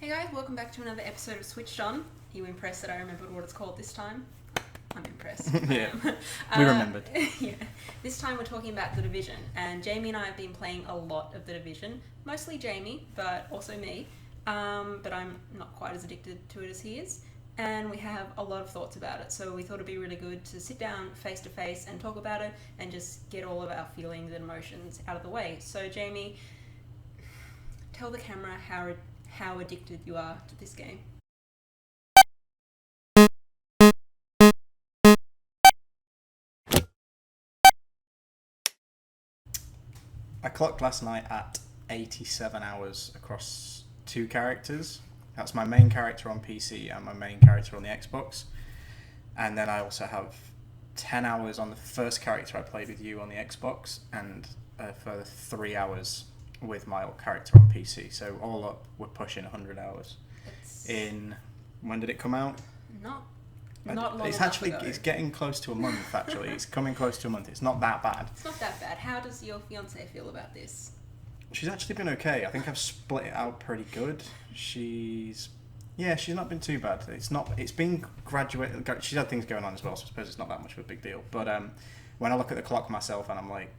Hey guys, welcome back to another episode of Switched On. Are you impressed that I remembered what it's called this time? I'm impressed. Yeah, we remembered. Yeah. This time we're talking about The Division, and Jamie and I have been playing a lot of The Division. Mostly Jamie, but also me. But I'm not quite as addicted to it as he is. And we have a lot of thoughts about it, so we thought it'd be really good to sit down face to face and talk about it and just get all of our feelings and emotions out of the way. So Jamie, tell the camera how addicted you are to this game. I clocked last night at 87 hours across two characters. That's my main character on PC and my main character on the Xbox. And then I also have 10 hours on the first character I played with you on the Xbox and a further 3 hours with my old character on PC. So all up, we're pushing 100 hours. When did it come out? Not long It's enough actually ago. It's getting close to a month. Actually, it's coming close to a month. It's not that bad. It's not that bad. How does your fiance feel about this? She's actually been okay. I think I've split it out pretty good. She's not been too bad. It's been graduate. She's had things going on as well, so I suppose it's not that much of a big deal. But when I look at the clock myself and I'm like,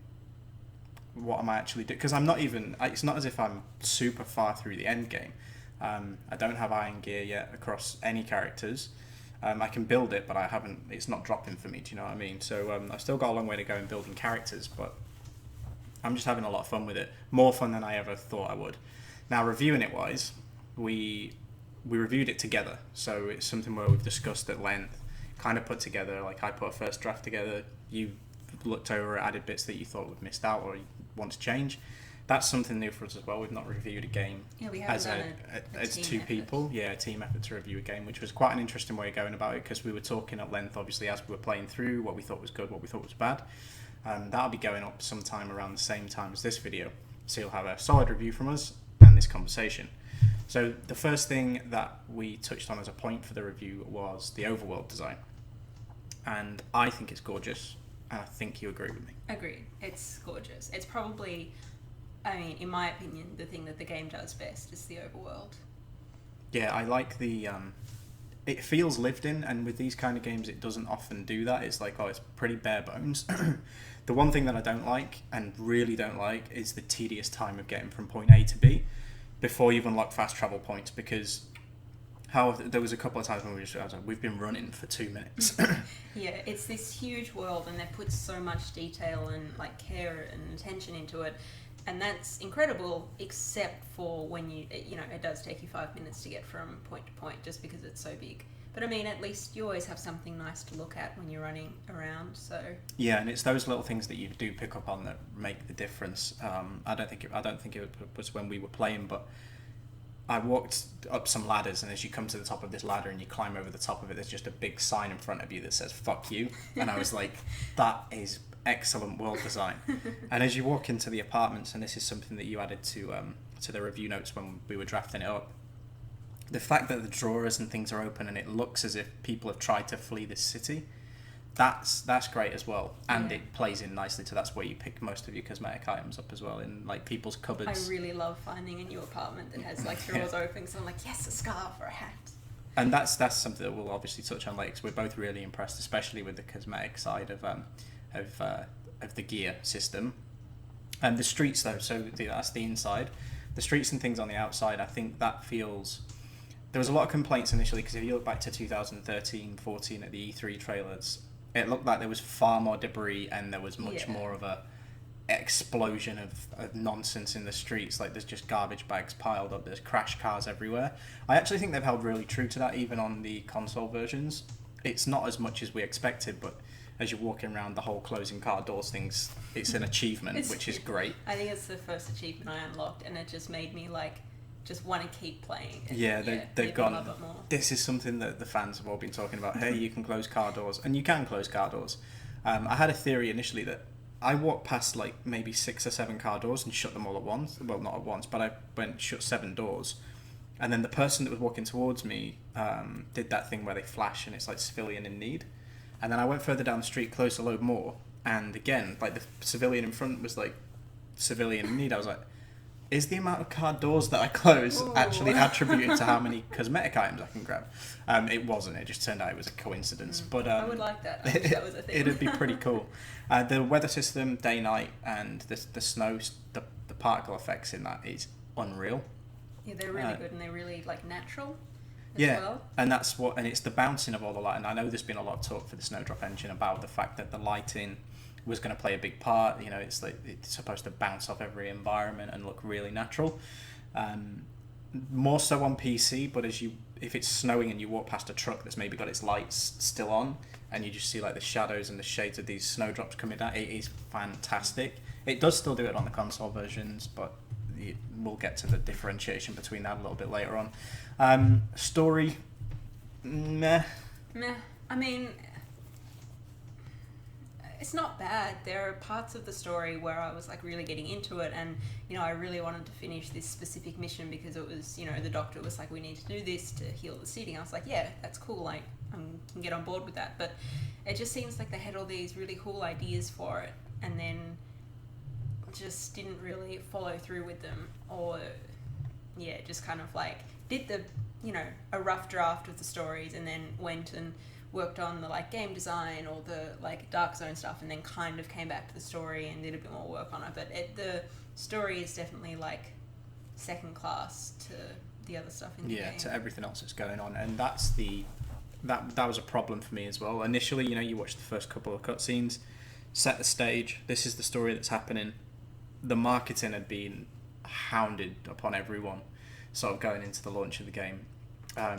what am I actually doing? Because I'm not even. It's not as if I'm super far through the end game. I don't have iron gear yet across any characters. I can build it, but I haven't. It's not dropping for me. Do you know what I mean? So I've still got a long way to go in building characters, but I'm just having a lot of fun with it. More fun than I ever thought I would. Now, reviewing it wise, we reviewed it together, so it's something where we've discussed at length, kind of put together. Like I put a first draft together. You looked over it, added bits that you thought we'd missed out or you want to change. That's something new for us as well. We've not reviewed a game as two people. Yeah, a team effort to review a game, which was quite an interesting way of going about it because we were talking at length, obviously, as we were playing through what we thought was good, what we thought was bad. That'll be going up sometime around the same time as this video. So you'll have a solid review from us and this conversation. So the first thing that we touched on as a point for the review was the overworld design. And I think it's gorgeous, and I think you agree with me. Agreed. It's gorgeous. It's probably, I mean, in my opinion, the thing that the game does best is the overworld. Yeah, I like the... it feels lived in, and with these kind of games, it doesn't often do that. It's like, it's pretty bare bones. The one thing that I don't like, and really don't like, is the tedious time of getting from point A to B before you've unlocked fast travel points, because there was a couple of times when we've been running for 2 minutes. Yeah, it's this huge world, and they put so much detail and like care and attention into it. And that's incredible, except for when it does take you 5 minutes to get from point to point just because it's so big. But I mean, at least you always have something nice to look at when you're running around, so... Yeah, and it's those little things that you do pick up on that make the difference. I don't think it was when we were playing, but I walked up some ladders, and as you come to the top of this ladder and you climb over the top of it, there's just a big sign in front of you that says, "Fuck you." And I was like, that is excellent world design. And as you walk into the apartments, and this is something that you added to the review notes when we were drafting it up, the fact that the drawers and things are open and it looks as if people have tried to flee this city, that's great as well. And Yeah. it plays in nicely to that's where you pick most of your cosmetic items up as well, in like people's cupboards. I really love finding a new apartment that has like drawers open, so I'm like, yes, a scarf or a hat. And that's something that we'll obviously touch on later, because we're both really impressed, especially with the cosmetic side of the gear system. And the streets, though, so that's the inside. The streets and things on the outside, I think that feels... There was a lot of complaints initially, because if you look back to 2013-14 at the E03 trailers, it looked like there was far more debris and there was much more of a explosion of nonsense in the streets. Like, there's just garbage bags piled up, there's crash cars everywhere. I actually think they've held really true to that, even on the console versions. It's not as much as we expected, but as you're walking around the whole closing car doors things, it's an achievement, which is great. I think it's the first achievement I unlocked, and it just made me just want to keep playing. They've gone, love it more. This is something that the fans have all been talking about. Hey, you can close car doors, and you can close car doors. I had a theory initially that I walked past like maybe 6 or 7 car doors and shut them all at once. Well, not at once, but I went and shut 7 doors. And then the person that was walking towards me did that thing where they flash and it's like civilian in need. And then I went further down the street, closed a load more, and again, like the civilian in front was like civilian in need. I was like, is the amount of card doors that I close Ooh. actually attributed to how many cosmetic items I can grab? It wasn't. It just turned out it was a coincidence. But I would like that. I wish that was a thing. It'd be pretty cool. The weather system, day, night, and the snow, the particle effects in that is unreal. Yeah, they're really good, and they're really like natural. As Yeah, well. and that's what, and it's the bouncing of all the light. And I know there's been a lot of talk for the Snowdrop engine about the fact that the lighting was going to play a big part. You know, it's like it's supposed to bounce off every environment and look really natural. More so on PC, but if it's snowing and you walk past a truck that's maybe got its lights still on, and you just see like the shadows and the shades of these snowdrops coming down, it is fantastic. It does still do it on the console versions, but we'll get to the differentiation between that a little bit later on. Story, meh. I mean, it's not bad. There are parts of the story where I was like really getting into it, and you know, I really wanted to finish this specific mission because it was, you know, the doctor was like, we need to do this to heal the city. I was like, yeah, that's cool. Like, I can get on board with that. But it just seems like they had all these really cool ideas for it, and then just didn't really follow through with them, or yeah, just kind of like did the, you know, a rough draft of the stories and then went and worked on the like game design or the like Dark Zone stuff, and then kind of came back to the story and did a bit more work on it. But the story is definitely like second class to the other stuff in the game. Yeah, to everything else that's going on, and that's that was a problem for me as well. Initially, you know, you watch the first couple of cutscenes, set the stage. This is the story that's happening. The marketing had been hounded upon everyone, sort of going into the launch of the game.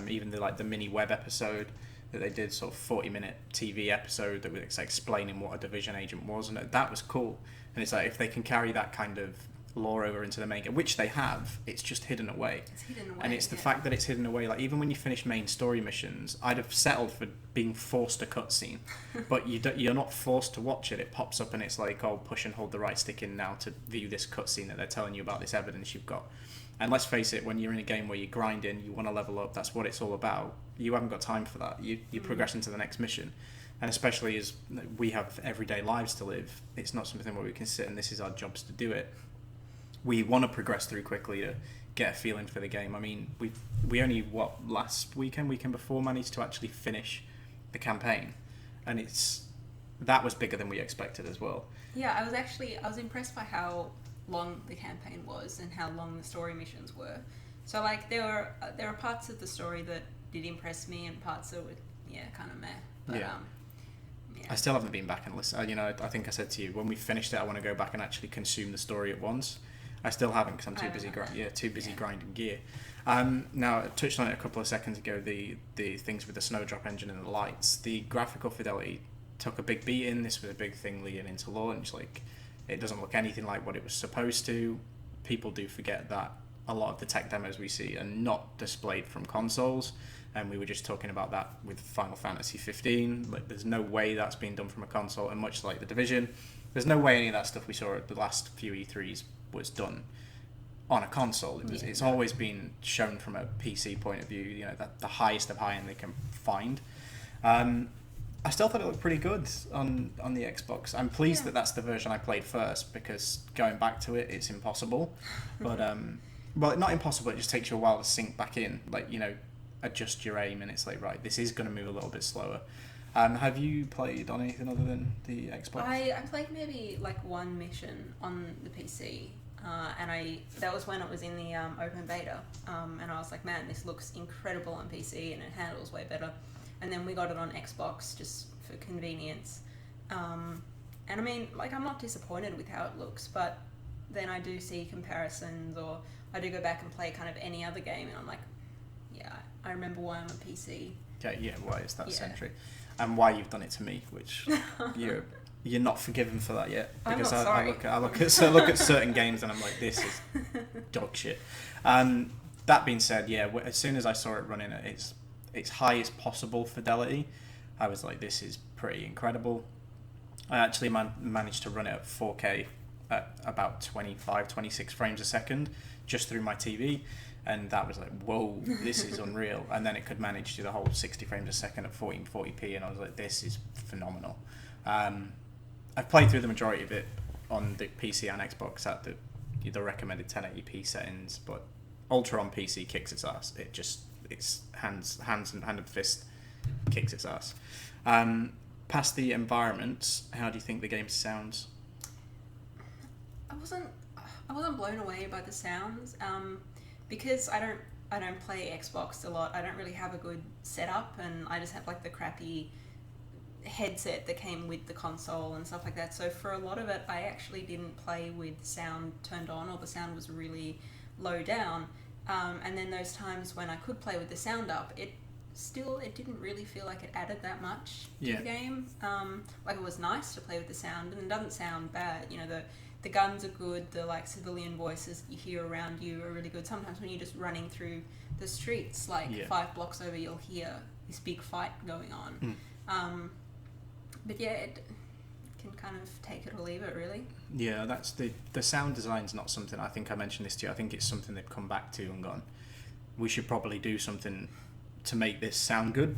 Even the mini web episode that they did, sort of 40-minute TV episode that was explaining what a Division agent was, and that was cool. And it's like, if they can carry that kind of lore over into the main game, which they have, it's just hidden away. It's hidden away, and it's the fact that it's hidden away. Like, even when you finish main story missions, I'd have settled for being forced a cutscene, but you're not forced to watch it. It pops up and it's like, oh, push and hold the right stick in now to view this cutscene that they're telling you about this evidence you've got. And let's face it, when you're in a game where you're grinding, you want to level up, that's what it's all about. You haven't got time for that. You progress into the next mission. And especially as we have everyday lives to live, it's not something where we can sit and this is our jobs to do it. We want to progress through quickly to get a feeling for the game. I mean, we only, last weekend before, managed to actually finish the campaign. And that was bigger than we expected as well. Yeah, I was impressed by how long the campaign was and how long the story missions were. So like there are parts of the story that did impress me and parts that were kind of meh. But, yeah. I still haven't been back and listened. You know, I think I said to you when we finished it, I want to go back and actually consume the story at once. I still haven't because I'm too busy grinding gear. Now, I touched on it a couple of seconds ago. The things with the Snowdrop engine and the lights, the graphical fidelity took a big beating. This was a big thing leading into launch. Like, it doesn't look anything like what it was supposed to. People do forget that a lot of the tech demos we see are not displayed from consoles, and we were just talking about that with Final Fantasy 15. Like, there's no way that's being done from a console, and much like the Division, there's no way any of that stuff we saw at the last few E3s was done on a console. It's always been shown from a PC point of view. You know, that the highest of high end they can find. I still thought it looked pretty good on the Xbox. I'm pleased that that's the version I played first, because going back to it, it's impossible. But well, not impossible. It just takes you a while to sink back in. Like, you know, adjust your aim, and it's like, right, this is going to move a little bit slower. Have you played on anything other than the Xbox? I played maybe like one mission on the PC, and that was when it was in the open beta, and I was like, man, this looks incredible on PC and it handles way better. And then we got it on Xbox just for convenience. And I mean, like, I'm not disappointed with how it looks, but then I do see comparisons, or I do go back and play kind of any other game, and I'm like, yeah, I remember why I'm a PC. Okay, yeah, why is that century? And why you've done it to me, which you're not forgiven for that yet. Because I'm not sorry. I look at certain games and I'm like, this is dog shit. That being said, yeah, as soon as I saw it running at its highest possible fidelity, I was like, this is pretty incredible. I actually managed to run it at 4K at about 25, 26 frames a second just through my TV, and that was like, whoa, this is unreal. And then it could manage to do the whole 60 frames a second at 1440p, and I was like, this is phenomenal. I've played through the majority of it on the PC and Xbox at the the recommended 1080p settings, but Ultra on PC kicks its ass. It's hand and fist kicks its ass. Past the environments, how do you think the game sounds? I wasn't blown away by the sounds, because I don't play Xbox a lot. I don't really have a good setup, and I just have like the crappy headset that came with the console and stuff like that. So for a lot of it, I actually didn't play with sound turned on, or the sound was really low down. And then those times when I could play with the sound up, it didn't really feel like it added that much to the game. Like, it was nice to play with the sound, and it doesn't sound bad. You know, the guns are good, the like civilian voices you hear around you are really good. Sometimes when you're just running through the streets, like 5 blocks over, you'll hear this big fight going on. But yeah, it can kind of take it or leave it, really. Yeah, that's the sound design's not something, I think I mentioned this to you, I think it's something they've come back to and gone, we should probably do something to make this sound good.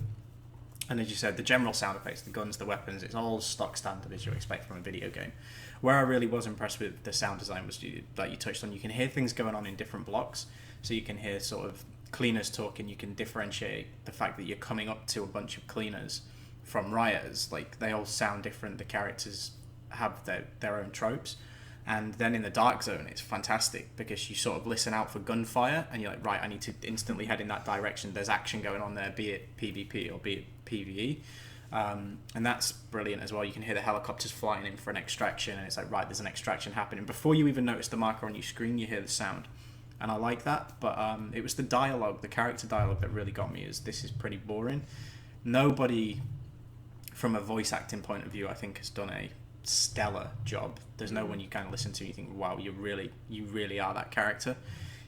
And as you said, the general sound effects, the guns, the weapons, it's all stock standard as you expect from a video game. Where I really was impressed with the sound design was, like you touched on, you can hear things going on in different blocks. So you can hear sort of cleaners talking, you can differentiate the fact that you're coming up to a bunch of cleaners from rioters. Like, they all sound different, the characters have their own tropes. And then in the dark zone, it's fantastic because you sort of listen out for gunfire and you're like, right, I need to instantly head in that direction. There's action going on there, be it PvP or be it PvE. And that's brilliant as well. You can hear the helicopters flying in for an extraction, and it's like, right, there's an extraction happening. Before you even notice the marker on your screen, you hear the sound. And I like that, but it was the dialogue, the character dialogue that really got me. Is this is pretty boring. Nobody, from a voice acting point of view, I think has done a stellar job. There's no one you kind of listen to and you think, wow, you really are that character.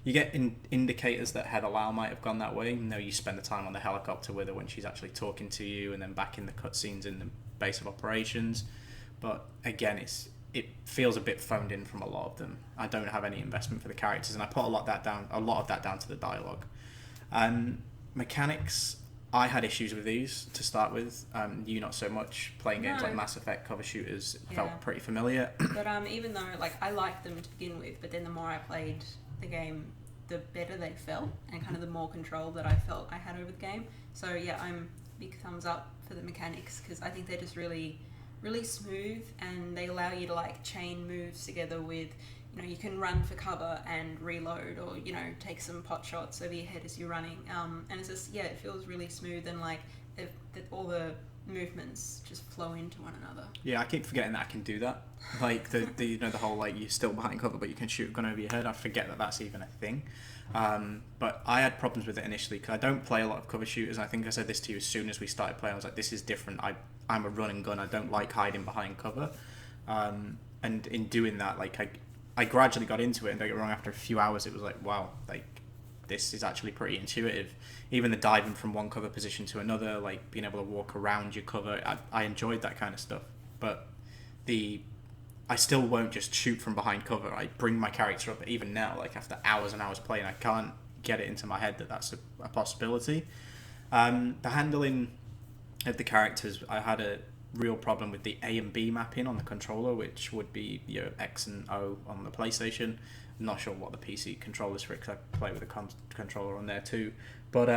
You get indicators that Heather Lau might have gone that way. You know, you spend the time on the helicopter with her when she's actually talking to you, and then back in the cutscenes in the base of operations. But again, it feels a bit phoned in from a lot of them. I don't have any investment for the characters, and I put a lot of that down to the dialogue. Mechanics, I had issues with these to start with. You not so much. Playing games like Mass Effect cover shooters felt pretty familiar. But even though like I liked them to begin with, but then the more I played the game, the better they felt, and kind of the more control that I felt I had over the game. So yeah, I'm big thumbs up for the mechanics, because I think they're just really, really smooth, and they allow you to like chain moves together with, you know, you can run for cover and reload, or, you know, take some pot shots over your head as you're running. And it's just, it feels really smooth, and like all the movements just flow into one another. Yeah, I keep forgetting that I can do that. Like the you know, the whole like you're still behind cover but you can shoot a gun over your head. I forget that that's even a thing. But I had problems with it initially because I don't play a lot of cover shooters. And I think I said this to you as soon as we started playing. I was like, this is different. I'm a run and gun. I don't like hiding behind cover. And in doing that, like I gradually got into it, and don't get me wrong, after a few hours it was like, wow, like this is actually pretty intuitive. Even the diving from one cover position to another, like being able to walk around your cover, I enjoyed that kind of stuff. But I still won't just shoot from behind cover. I bring my character up, even now, like after hours and hours playing, I can't get it into my head that that's a possibility. The handling of the characters, I had a real problem with the A and B mapping on the controller, which would be your X and O on the PlayStation. I'm not sure what the PC controller's for, because I play with a controller on there too. But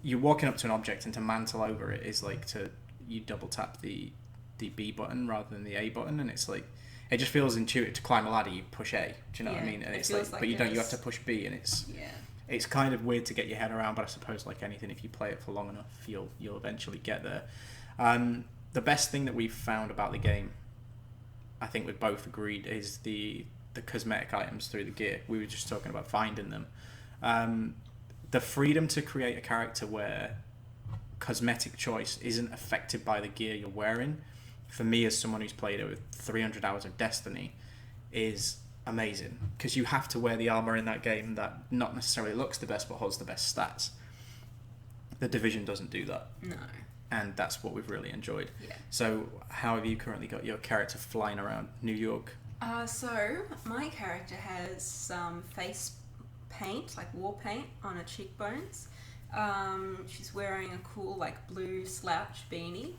you're walking up to an object, and to mantle over it is like you double tap the B button rather than the A button, and it's like, it just feels intuitive. To climb a ladder, you push A. Do you know what I mean? And it's like, but you don't. You have to push B, and it's kind of weird to get your head around. But I suppose, like anything, if you play it for long enough, you'll eventually get there. The best thing that we've found about the game, I think we've both agreed, is the cosmetic items through the gear. We were just talking about finding them. The freedom to create a character where cosmetic choice isn't affected by the gear you're wearing, for me as someone who's played over 300 hours of Destiny, is amazing, because you have to wear the armor in that game that not necessarily looks the best but holds the best stats. The Division doesn't do that. No. And that's what we've really enjoyed. Yeah. So how have you currently got your character flying around New York? So my character has some face paint, like war paint, on her cheekbones. She's wearing a cool like blue slouch beanie.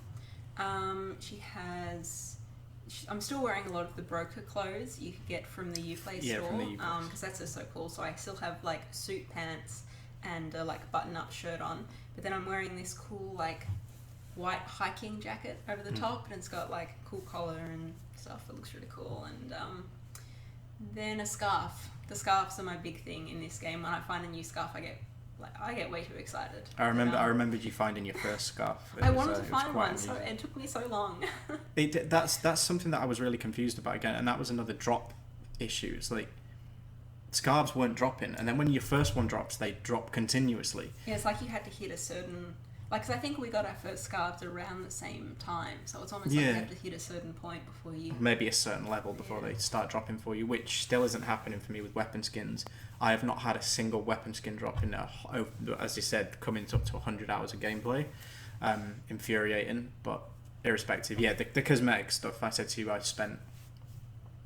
I'm still wearing a lot of the broker clothes you could get from the Uplay Yeah, store, from the Uplay. because that's just so cool. So I still have like suit pants and a like button-up shirt on, but then I'm wearing this cool like white hiking jacket over the top, and it's got like a cool collar and stuff. It looks really cool. And then a scarf. The scarves are my big thing in this game. When I find a new scarf, I get way too excited. I remembered you finding your first scarf. I wanted to find one, so it took me so long. That's something that I was really confused about again, and that was another drop issue. It's like scarves weren't dropping, and then when your first one drops, they drop continuously. Yeah, it's like you had to hit a certain... Like, 'cause I think we got our first scarves around the same time, so it's almost like you have to hit a certain point before you... Maybe a certain level before they start dropping for you, which still isn't happening for me with weapon skins. I have not had a single weapon skin drop in, as you said, coming up to 100 hours of gameplay. Infuriating, but irrespective. Yeah, the cosmetic stuff, I said to you, I spent...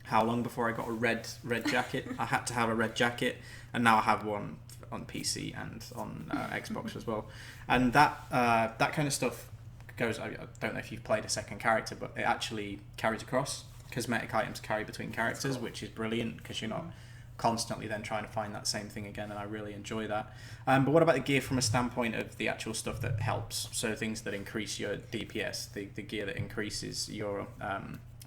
How long before I got a red jacket? I had to have a red jacket, and now I have one on PC and on Xbox as well. And that kind of stuff goes... I don't know if you've played a second character, but it actually carries across. Cosmetic items carry between characters, which is brilliant, because you're not constantly then trying to find that same thing again, and I really enjoy that. But what about the gear from a standpoint of the actual stuff that helps? So things that increase your DPS, the gear that increases your...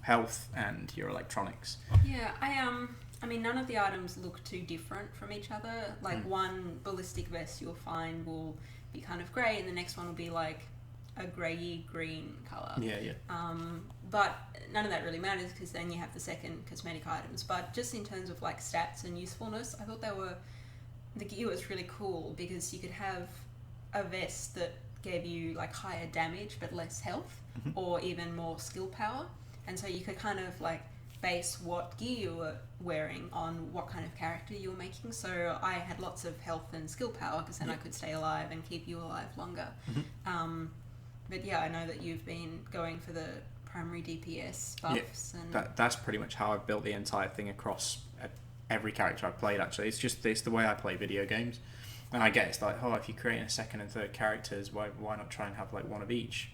health and your electronics. Yeah, I mean, none of the items look too different from each other. Like one ballistic vest you'll find will be kind of grey, and the next one will be like a greyy green colour. Yeah. But none of that really matters, because then you have the second cosmetic items. But just in terms of like stats and usefulness, I thought the gear was really cool, because you could have a vest that gave you like higher damage but less health, or even more skill power. And so you could kind of like base what gear you were wearing on what kind of character you were making. So I had lots of health and skill power, because then I could stay alive and keep you alive longer. But yeah, I know that you've been going for the primary DPS buffs. Yeah, that's pretty much how I've built the entire thing across every character I've played, actually. It's the way I play video games. And I get it's like, if you're creating a second and third characters, why not try and have like one of each?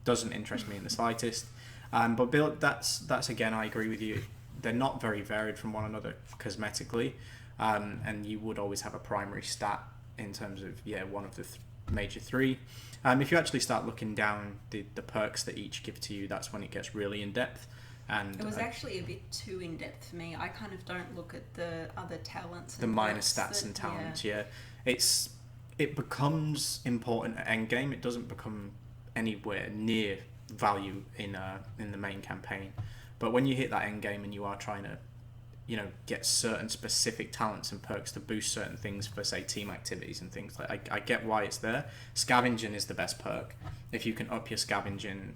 Doesn't interest me in the slightest. But build, that's again, I agree with you. They're not very varied from one another cosmetically, and you would always have a primary stat in terms of one of the major three. If you actually start looking down the perks that each give to you, that's when it gets really in depth. And it was actually a bit too in depth for me. I kind of don't look at the other talents. The minor stats and talents. Yeah, it becomes important at endgame. It doesn't become anywhere near value in the main campaign, but when you hit that end game and you are trying to get certain specific talents and perks to boost certain things for say team activities and things, like I get why it's there. Scavenging is the best perk. If you can up your scavenging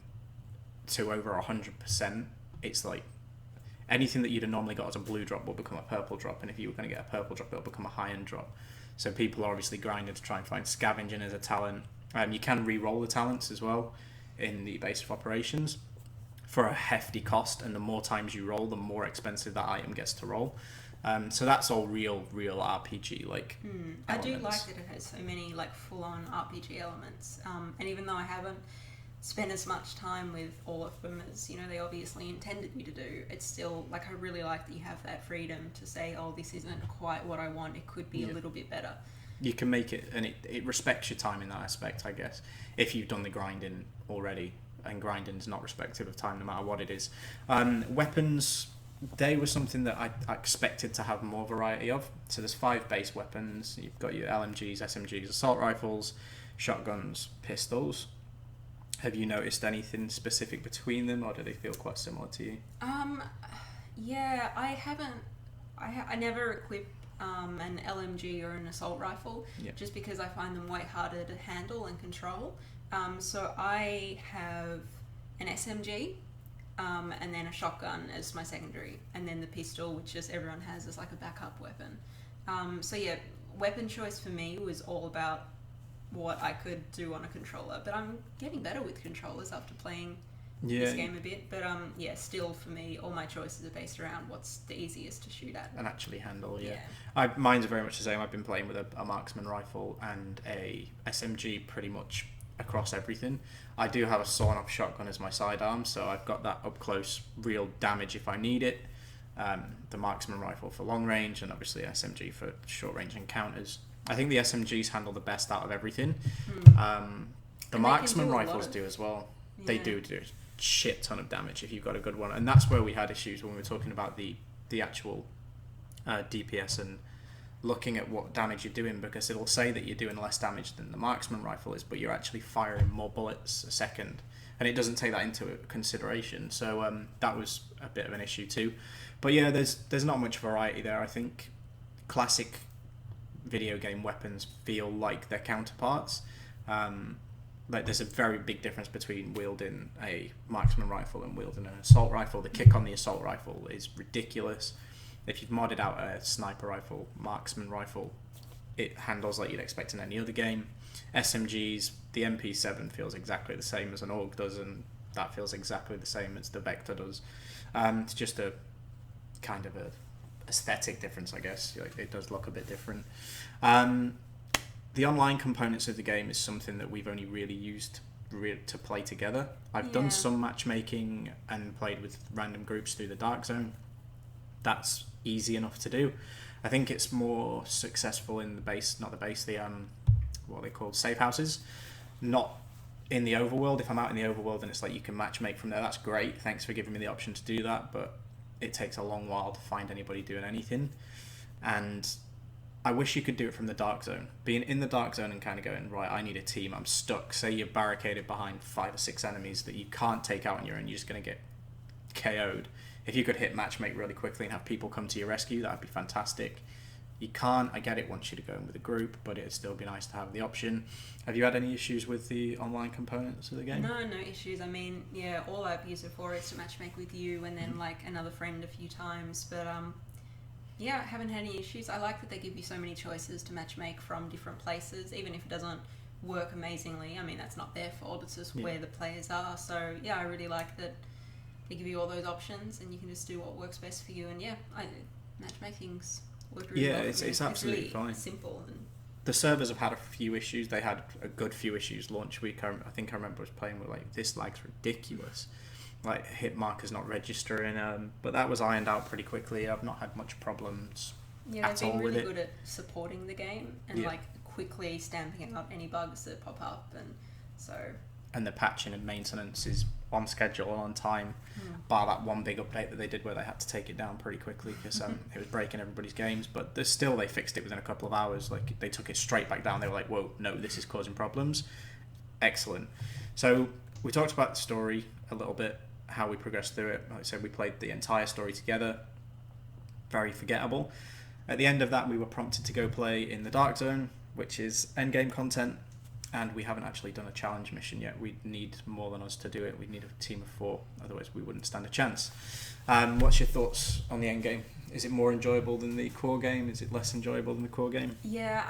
to over 100%, it's like anything that you'd have normally got as a blue drop will become a purple drop, and if you were going to get a purple drop, it'll become a high end drop. So people are obviously grinding to try and find scavenging as a talent. You can re-roll the talents as well in the base of operations for a hefty cost, and the more times you roll, the more expensive that item gets to roll. So that's all real RPG like I do like that it has so many like full-on RPG elements, and even though I haven't spent as much time with all of them as they obviously intended me to do, it's still like I really like that you have that freedom to say, this isn't quite what I want, it could be a little bit better. You can make it, and it respects your time in that aspect, I guess, if you've done the grinding already, and grinding's not respective of time no matter what it is. Weapons, they were something that I expected to have more variety of. So there's 5 base weapons. You've got your LMGs, SMGs, assault rifles, shotguns, pistols. Have you noticed anything specific between them, or do they feel quite similar to you? Yeah, I haven't. I never equip an LMG or an assault rifle, just because I find them way harder to handle and control. So I have an SMG, and then a shotgun as my secondary, and then the pistol, which just everyone has as like a backup weapon. So yeah, weapon choice for me was all about what I could do on a controller, but I'm getting better with controllers after playing this game a bit. But still for me, all my choices are based around what's the easiest to shoot at and actually handle. Mine's very much the same. I've been playing with a marksman rifle and a SMG pretty much across everything. I do have a sawn-off shotgun as my sidearm, so I've got that up close, real damage if I need it. The marksman rifle for long range, and obviously SMG for short range encounters. I think the SMGs handle the best out of everything. The marksman rifles do as well. Yeah. They do a shit ton of damage if you've got a good one, and that's where we had issues when we were talking about the actual DPS and looking at what damage you're doing, because it'll say that you're doing less damage than the marksman rifle is, but you're actually firing more bullets a second, and it doesn't take that into consideration. So that was a bit of an issue too. But yeah, there's not much variety there. I think classic video game weapons feel like their counterparts. Like there's a very big difference between wielding a marksman rifle and wielding an assault rifle. The kick on the assault rifle is ridiculous. If you've modded out a sniper rifle, marksman rifle, it handles like you'd expect in any other game. SMGs, the MP7 feels exactly the same as an AUG does, and that feels exactly the same as the Vector does. It's just a kind of a aesthetic difference, I guess. Like, it does look a bit different. The online components of the game is something that we've only really used to play together. I've done some matchmaking and played with random groups through the Dark Zone. That's easy enough to do. I think it's more successful in the base, not the base, the what are they called, safe houses, not in the overworld. If I'm out in the overworld and it's like you can matchmake from there, that's great. Thanks for giving me the option to do that, but it takes a long while to find anybody doing anything. And I wish you could do it from the Dark Zone. Being in the Dark Zone and kind of going, right, I need a team, I'm stuck. Say you're barricaded behind 5 or 6 enemies that you can't take out on your own, you're just going to get KO'd. If you could hit matchmake really quickly and have people come to your rescue, that would be fantastic. You can't, I get it, wants you to go in with a group, but it'd still be nice to have the option. Have you had any issues with the online components of the game? No issues. I mean, yeah, all I've used it for is to matchmake with you and then like another friend a few times, but yeah, I haven't had any issues. I like that they give you so many choices to matchmake from different places, even if it doesn't work amazingly. I mean, that's not their fault, it's just where the players are. So yeah, I really like that they give you all those options and you can just do what works best for you. And yeah, matchmaking's worked really well. It's absolutely really fine. Simple. And the servers have had a few issues. They had a good few issues launch week. I think I remember I was playing with like, this lag's ridiculous. Like hit markers not registering, but that was ironed out pretty quickly. I've not had much problems at all with it. They've been really good at supporting the game and like quickly stamping out any bugs that pop up, and so. And the patching and maintenance is on schedule and on time, bar that one big update that they did where they had to take it down pretty quickly because it was breaking everybody's games. But they fixed it within a couple of hours. Like they took it straight back down. They were like, "Whoa, no, this is causing problems." Excellent. So we talked about the story a little bit, how we progressed through it. Like I said, we played the entire story together. Very forgettable. At the end of that, we were prompted to go play in the Dark Zone, which is endgame content, and we haven't actually done a challenge mission yet. We need more than us to do it. We need a team of 4, otherwise we wouldn't stand a chance. What's your thoughts on the endgame? Is it more enjoyable than the core game? Is it less enjoyable than the core game? Yeah,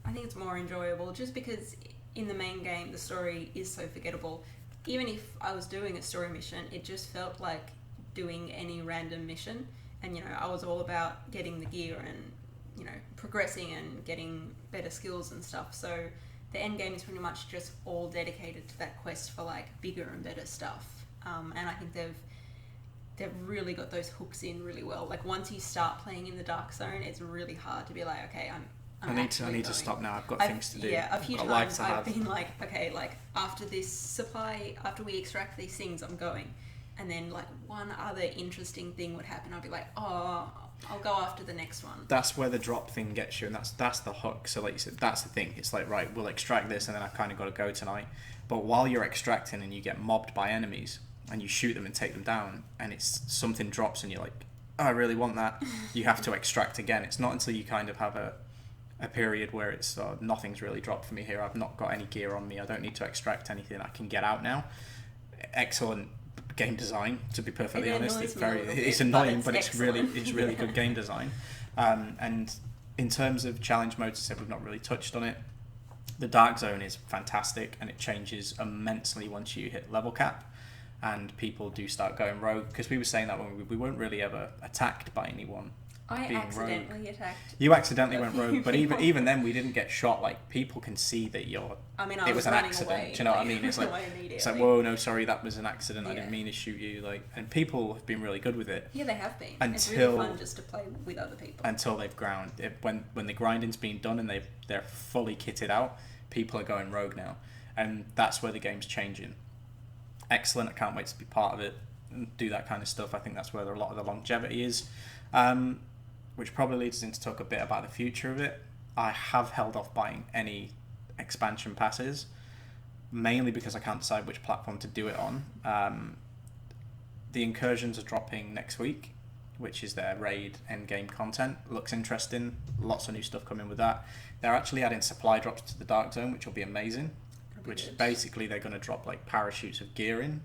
I think it's more enjoyable just because in the main game the story is so forgettable. Even if I was doing a story mission, it just felt like doing any random mission. And, I was all about getting the gear and, progressing and getting better skills and stuff. So the end game is pretty much just all dedicated to that quest for, like, bigger and better stuff. And I think they've really got those hooks in really well. Like, once you start playing in the Dark Zone, it's really hard to be like, okay, I need to stop now. I've got things to do. Yeah, a few times I've been like, okay, like after we extract these things, I'm going. And then like one other interesting thing would happen. I'd be like, oh, I'll go after the next one. That's where the drop thing gets you, and that's the hook. So like you said, that's the thing. It's like, right, we'll extract this, and then I've kind of got to go tonight. But while you're extracting and you get mobbed by enemies, and you shoot them and take them down, and it's something drops, and you're like, oh, I really want that. You have to extract again. It's not until you kind of have a period where it's nothing's really dropped for me here. I've not got any gear on me. I don't need to extract anything. I can get out now. Excellent game design, to be perfectly honest. It's annoying, but it's really good game design. And in terms of challenge modes, I said we've not really touched on it. The Dark Zone is fantastic, and it changes immensely once you hit level cap, and people do start going rogue. Because we were saying that when we weren't really ever attacked by anyone I being accidentally rogue. attacked. You accidentally went few rogue, but people. even then we didn't get shot. Like, people can see that you're. I mean, It was an running accident. away, Do you know what I mean? It's like away immediately. it's like, whoa, no, sorry, that was an accident. I Yeah. didn't mean to shoot you. Like, and people have been really good with it. Yeah, they have been. It's Until- really fun just to play with other people. Until they've ground. When the grinding's been done and they're fully kitted out, people are going rogue now, and that's where the game's changing. Excellent. I can't wait to be part of it and do that kind of stuff. I think that's where a lot of the longevity is, which probably leads us into talk a bit about the future of it. I have held off buying any expansion passes, mainly because I can't decide which platform to do it on. The incursions are dropping next week, which is their raid endgame content. Looks interesting. Lots of new stuff coming with that. They're actually adding supply drops to the Dark Zone, which will be amazing. Which is basically they're going to drop like parachutes of gear in,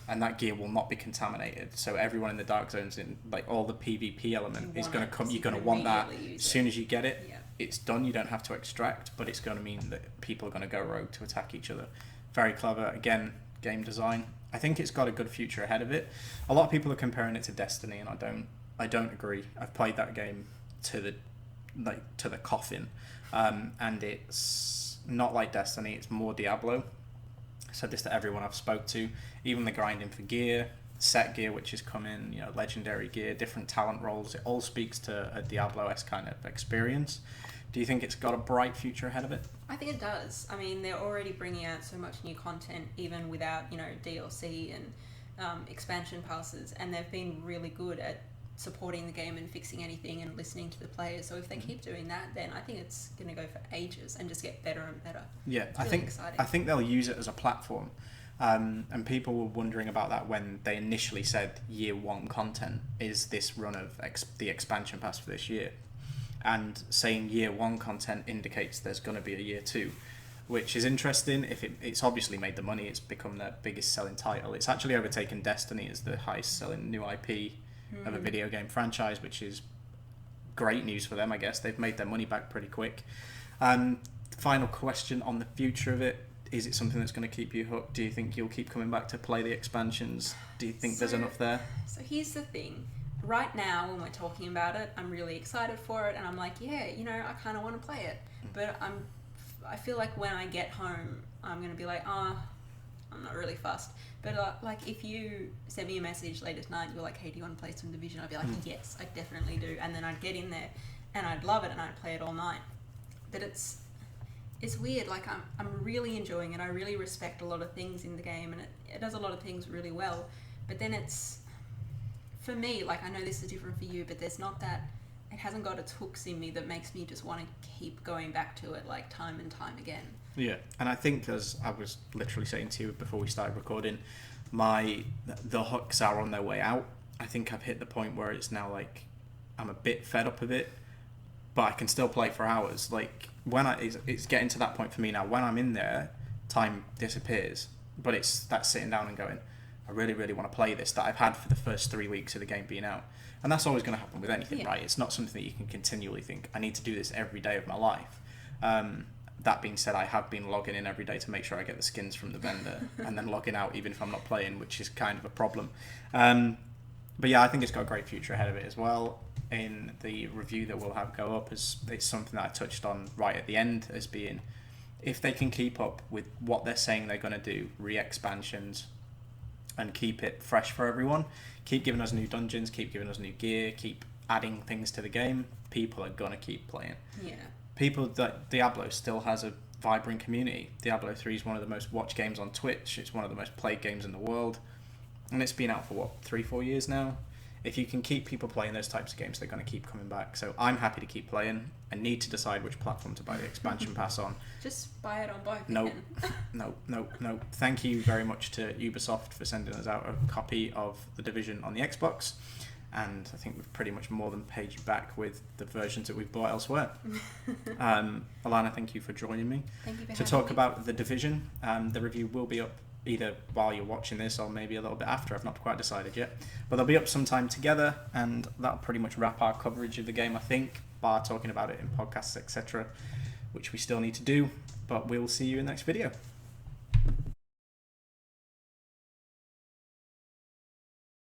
and that gear will not be contaminated. So everyone in the Dark Zones, in like all the PvP element, is going to come. You're going to want that as soon as you get it. Yeah. It's done. You don't have to extract, but it's going to mean that people are going to go rogue to attack each other. Very clever. Again, game design. I think it's got a good future ahead of it. A lot of people are comparing it to Destiny, and I don't agree. I've played that game to the coffin, and it's not like Destiny. It's more Diablo. I said this to everyone I've spoke to. Even the grinding for gear, set gear, which is coming, legendary gear, different talent roles. It all speaks to a Diablo-esque kind of experience. Do you think it's got a bright future ahead of it? I think it does. I mean, they're already bringing out so much new content, even without, DLC and expansion passes, and they've been really good at supporting the game and fixing anything and listening to the players. So if they keep doing that, then I think it's going to go for ages and just get better and better. Yeah, It's really exciting. I think they'll use it as a platform. And people were wondering about that when they initially said year one content is this run of the expansion pass for this year. And saying year one content indicates there's going to be a year two, which is interesting. If it's obviously made the money, it's become their biggest selling title. It's actually overtaken Destiny as the highest selling new IP of a video game franchise, which is great news for them, I guess. They've made their money back pretty quick. Final question on the future of it. Is it something that's going to keep you hooked? Do you think you'll keep coming back to play the expansions? Do you think there's enough there? So here's the thing. Right now, when we're talking about it, I'm really excited for it, and I'm like, yeah, I kind of want to play it. But I feel like when I get home, I'm going to be like, I'm not really fussed. But like, if you send me a message late at night, you're like, hey, do you want to play some Division? I'd be like, yes, I definitely do. And then I'd get in there, and I'd love it, and I'd play it all night. But it's weird. Like, I'm really enjoying it. I really respect a lot of things in the game, and it does a lot of things really well. But then it's, for me, like, I know this is different for you, but there's not that, it hasn't got its hooks in me that makes me just want to keep going back to it, like, time and time again. Yeah, and I think, as I was literally saying to you before we started recording, the hooks are on their way out. I think I've hit the point where it's now like I'm a bit fed up of it, but I can still play for hours. Like, it's getting to that point for me now. When I'm in there, time disappears, but it's that sitting down and going, I really, really want to play this, that I've had for the first 3 weeks of the game being out. And that's always going to happen with anything, right? It's not something that you can continually think, I need to do this every day of my life. That being said, I have been logging in every day to make sure I get the skins from the vendor and then logging out even if I'm not playing, which is kind of a problem. But yeah, I think it's got a great future ahead of it as well. In the review that we'll have go up, it's something that I touched on right at the end as being, if they can keep up with what they're saying they're going to do, re-expansions, and keep it fresh for everyone, keep giving us new dungeons, keep giving us new gear, keep adding things to the game, people are going to keep playing. Yeah. Diablo still has a vibrant community. Diablo 3 is one of the most watched games on Twitch. It's one of the most played games in the world. And it's been out for, 3-4 years now? If you can keep people playing those types of games, they're going to keep coming back. So I'm happy to keep playing. I need to decide which platform to buy the expansion pass on. Just buy it on both. No. Thank you very much to Ubisoft for sending us out a copy of The Division on the Xbox. And I think we've pretty much more than paid you back with the versions that we've bought elsewhere. Alana, thank you for joining me Thank you for to having talk me. about The Division. The review will be up either while you're watching this or maybe a little bit after. I've not quite decided yet. But they'll be up sometime together, and that'll pretty much wrap our coverage of the game, I think, bar talking about it in podcasts, etc., which we still need to do. But we'll see you in the next video.